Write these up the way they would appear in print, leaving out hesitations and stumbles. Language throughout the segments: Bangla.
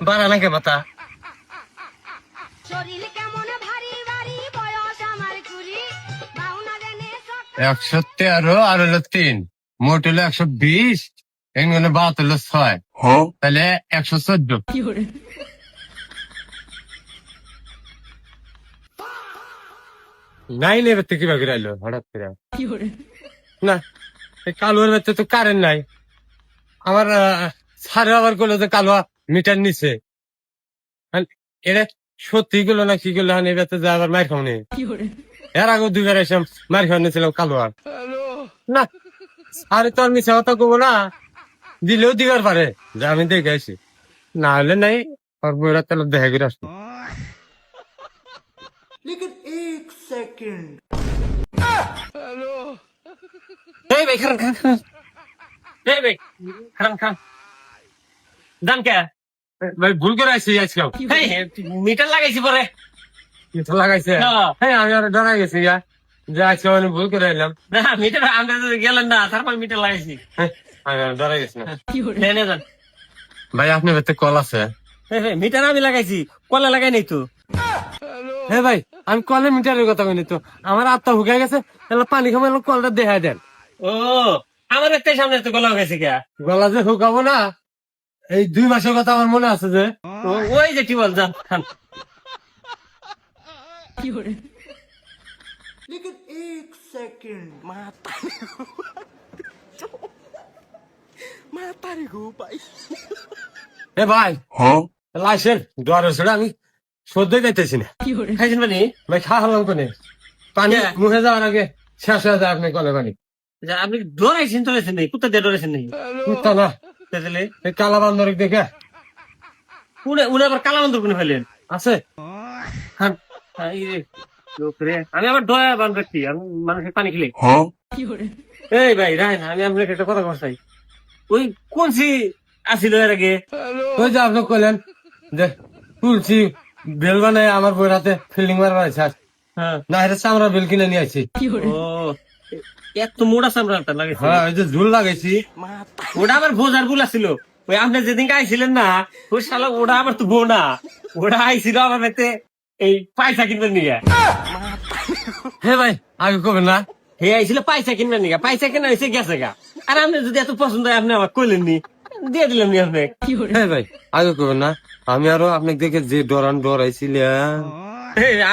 বাড়া নাকি মাথা শরীর কেমন ভারী ভারী বয়স আমার কুড়ি 113 আর হলো 3 মোট হলো 120 এখানে বাত হলো 6 তাহলে 114 নাই নেবে থেকে কিভাবে রাইলো হঠাৎ করে না এই কালোর ভেতরে তো কারেন্ট নাই আমার সারে আবার করলো যে কালো মিটার নিচে এটা সত্যি গুলো না কি গুলো হানি বেতে যা আবার মার খাওনি এর আগে দুইবার এসে মার খাওয়া নিয়েছিলাম কালো আর না আরে তোর মিশে কথা কবো না দিলেও দিবার পারে যে আমি দেখে আসি না হলে নাই আর বইরা তাহলে দেখা করে আসবো এই ভাই খান খান খান এই ভাই খান খান জান কে ভাই ভুল করে আসছি আজকে মিটার লাগাইছি পরে মিটার লাগাইছে হ্যাঁ আমি আর ডরাই গেছি যে আজকে আমি ভুল করে এলাম না মিটার আমরা গেলেন না তারপর মিটার লাগাইছি আমি ডরাই গেছি না ভাই আপনার ভেতরে কল আছে মিটার আমি লাগাইছি কলা লাগাই নাই তো। হ্যাঁ ভাই আমি কলে মিটারের কথা বলি তো আমার আত্মা হুকে গেছে তাহলে পানি খাবার কলটা দেখা দেন ও আমার একটা সামনে তো গলা গেছে কে গলা যে হুকাবো না এই 2 মাসের কথা আমার মনে আছে যে ওই যে টিবল যান এ ভাই লাইসেন দুয়ারে ছেড়ে আমি সদ্যই যাইতেছি না খাইছেন মানে ভাই খা হলাম কোনে পানি মুখে যাওয়ার আগে শেষ হয়ে যায় আপনি কলে পানি আপনি ডরাইছেন চলেছেন নাই কুত্তা দিয়ে ডরাইছেন নাই কুত্তা না তাহলে এই কালা বান্দরিক দেখে উনি আবার কালা বন্ধ করে ফেলেন আছে আমি আবার দয়া বান ব্যক্তি আমি মানুষের পানি খেলে এই ভাই রায় না আমি আপনাকে একটা কথা বলছি ওই কোন সি আসিল এর আগে ওই যে আপনি কইলেন যে তুলছি বেল বানায় আমার বই হাতে ফিল্ডিং মারবার আছে না এটা চামড়া বেল কিনে নিয়ে আসছি ও এত মোটা চামড়াটা লাগাইছে হ্যাঁ ওই যে ঝুল লাগাইছি ওটা আবার বোঝার ভুল আসছিল ওই আপনি যেদিন আইছিলেন না ওই শালা ওটা আবার তো বউ না ওটা আইছিল আমার মেতে এই পয়সা কিনবেন নিয়ে হে ভাই আগে কবেন না হে আইছিল পয়সা কিনবেন নিয়ে পয়সা কেনা হয়েছে গেছে গা আর আপনি যদি এত পছন্দ হয় আপনি আমার কইলেন নি দিয়ে দিলাম নি আপনি হ্যাঁ ভাই আগে কবেন না আমি আরো আপনাকে দেখে যে ডরাইছিলাম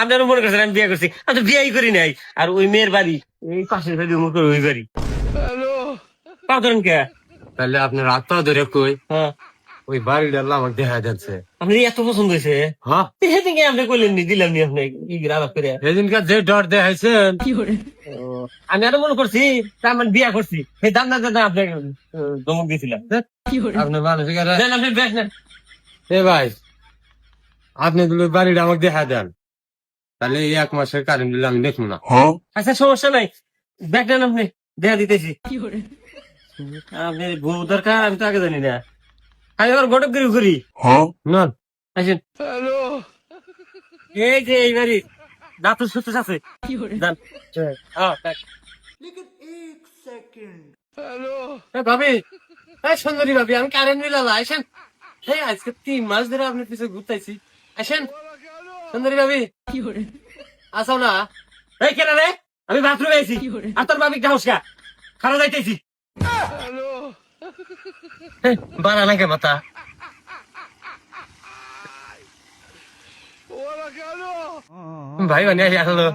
আপনারও মনে করছেন আমি বিয়ে করছি আমি তো বিয়েই করি নাই আর ওই মেয়ের বাড়ি এই পাশের বাড়ি ওই বাড়ি পাওয়া কে তাহলে আপনার আত্মা ধরে কই হ্যাঁ ওই বাড়িটা আমাকে দেখা যাচ্ছে আপনি এত পছন্দ হয়েছে হ্যাঁ সেদিনকে আপনি কইলেন নি দিলাম নি আপনি ই আলাপ করে সেদিনকার যে ডর দেখাইছেন আমি আরো মনে করছি তার মানে বিয়া করছি সেই দাম না দাদা আপনাকে ধমক দিয়েছিলাম আপনার মানসিক আপনি বেশ নেন এ ভাই আপনি দুটো বাড়িটা আমাকে দেখা দেন তাহলে এই 1 মাসের কারেন্ট বিল আমি দেখবো না আচ্ছা সমস্যা নাই ব্যাগ নেন আপনি দেখা দিতেছি আপনি বউ দরকার আমি তো আগে জানি না আমি আবার গটক গিরি করি না আসেন এই যে এই বাড়ি দাঁত সুস্থ আছে যান। হ্যাঁ, দেখ। ভাবি এই সুন্দরী ভাবি আমি কারেন্ট বিল আসেন এই আজকে 3 মাস ধরে আপনার পিছনে ঘুরতেছি আসেন সুন্দরী ভাবি আসো না এই কেন রে আমি বাথরুমে আইছি আর তোর বাবি গাউস কা খারাপ যাইতেছি বাড়া নাকি মাথা ভাই মানে আসলো